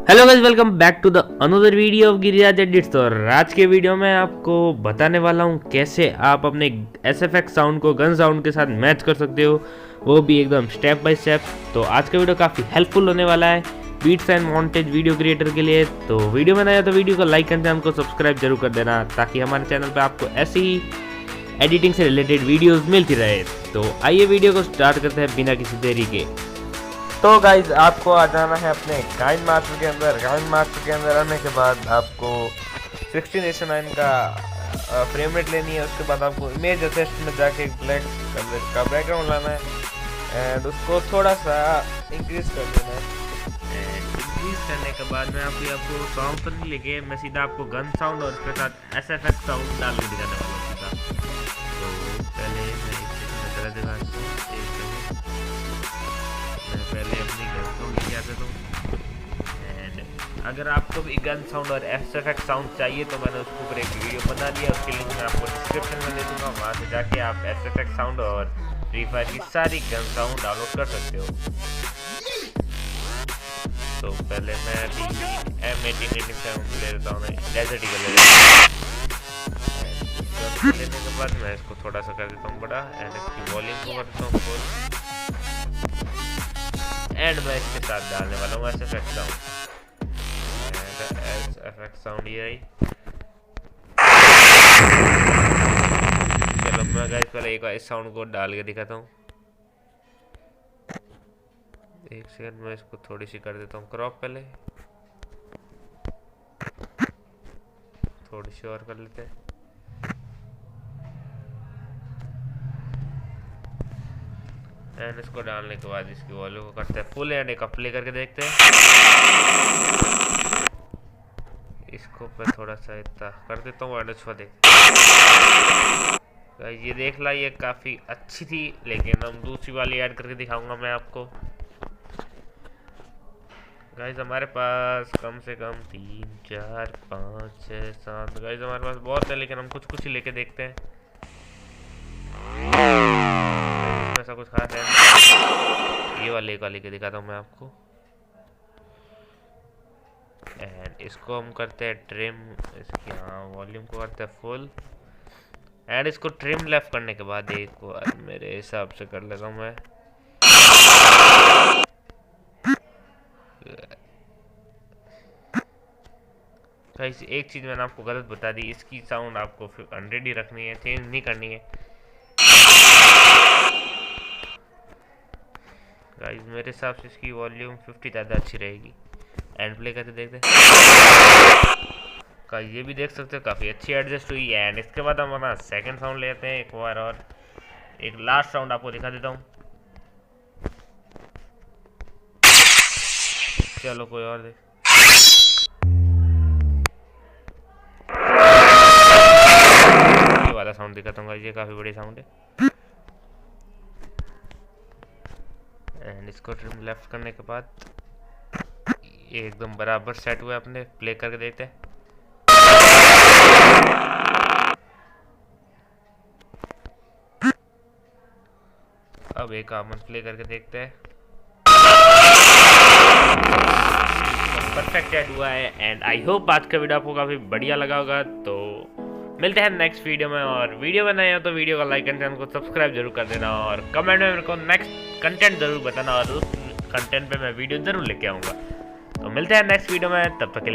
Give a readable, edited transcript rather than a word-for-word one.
Hello guys, welcome back to the another video of Giriraj edits. तो आज के video में आपको बताने वाला हूँ कैसे आप अपने SFX साउंड को गन साउंड के साथ मैच कर सकते हो, वो भी एकदम स्टेप बाय स्टेप। तो आज का वीडियो काफ़ी हेल्पफुल होने वाला है beats and montage video creator के लिए। तो वीडियो में नया तो वीडियो को लाइक करते हैं, हमको सब्सक्राइब जरूर कर देना ताकि हमारे चैनल पर आपको ऐसी ही एडिटिंग से रिलेटेड वीडियोज़ मिलती रहे। तो आइए वीडियो को स्टार्ट करते हैं बिना किसी देरी के। तो गाइज आपको आ जाना है अपने काइन मास्टर के अंदर। काइन मास्टर के अंदर आने के बाद आपको 16:9 का फ्रेम रेट लेनी है। उसके बाद आपको इमेज असिस्ट में जाके ब्लैक कलर का बैकग्राउंड लाना है एंड उसको थोड़ा सा इंक्रीज कर देना है। एंड इंक्रीज करने के बाद में आपको साउंड पर नहीं लेके मैं सीधा आपको गन साउंड और उसके साथ SFX साउंड डाल के दिखाने वाला हूँ सीधा। तो पहले मैं एक तरह दिखाता हूँ। मैं पहले अपनी गन साउंड लेके आता हूँ एंड अगर आपको भी गन साउंड और SFX साउंड चाहिए तो मैंने उसके ऊपर एक वीडियो बना दिया, उसकी लिंक मैं आपको डिस्क्रिप्शन में दे दूँगा। वहाँ से जाके आप SFX साउंड और फ्री फायर की सारी गन साउंड डाउनलोड कर सकते हो। तो पहले मैं अभी M18 साउंड ले लेता हूँ, डेजर्ट ईगल ले लेता हूँ। लेने के बाद मैं इसको थोड़ा सा कर देता हूँ बड़ा एंड इसकी वॉल्यूम को कर देता हूँ फुल एंड मैं इसके साथ डालने वाला हूँ SFX साउंड। SFX साउंड ये आई। चलो मैं गाइस पहले एक बार इस साउंड को डाल के दिखाता हूँ। एक सेकंड में इसको थोड़ी सी कर देता हूँ क्रॉप, पहले थोड़ी सी और कर लेते हैं। एंड इसको डालने के बाद इसकी वॉल्यूम को करते हैं फुल एंड एक प्ले करके देखते हैं। इसको मैं थोड़ा सा इतना कर देता हूँ एंड उसको देखते हैं। ये देख ला, ये काफ़ी अच्छी थी, लेकिन हम दूसरी वाली ऐड करके दिखाऊंगा मैं आपको। गाइज हमारे पास कम से कम 3 4 5 6 7 गाइज हमारे पास बहुत है, लेकिन हम कुछ कुछ ही लेके देखते हैं। ऐसा कुछ खास है, ये वाले का लेके दिखाता हूँ मैं आपको। एंड इसको हम करते हैं ट्रिम, इसकी वॉल्यूम को करते हैं फुल एंड इसको ट्रिम लेफ्ट करने के बाद एक बार मेरे हिसाब से कर लेता हूँ मैं। गाइस एक चीज़ मैंने आपको गलत बता दी, इसकी साउंड आपको 100 ही रखनी है, चेंज नहीं करनी है। गाइस मेरे हिसाब से इसकी वॉल्यूम 50 ज़्यादा अच्छी रहेगी। एंड प्ले करके देखते हैं। गाइस ये भी देख सकते हो काफ़ी अच्छी एडजस्ट हुई। एंड इसके बाद हम अपना सेकंड साउंड लेते हैं एक बार और एक लास्ट साउंड आपको दिखा देता हूँ। चलो कोई और देख, ये वाला साउंड दिखाता हूँ। ये काफ़ी बड़ी साउंड है। एंड इसको ट्रिम लेफ्ट करने के बाद ये एकदम बराबर सेट हुआ, अपने प्ले करके देखते हैं। अब एक आमन प्ले करके देखते हैं। परफेक्ट सेट हुआ है एंड आई होप आज का वीडियो आपको काफ़ी बढ़िया लगा होगा। तो मिलते हैं नेक्स्ट वीडियो में, और वीडियो बनाए हो तो वीडियो को लाइक एंड चैनल को सब्सक्राइब जरूर कर देना और कमेंट में मेरे को नेक्स्ट कंटेंट जरूर बताना और उस कंटेंट पे मैं वीडियो जरूर लेके आऊँगा। तो मिलते हैं नेक्स्ट वीडियो में, तब तक के लिए।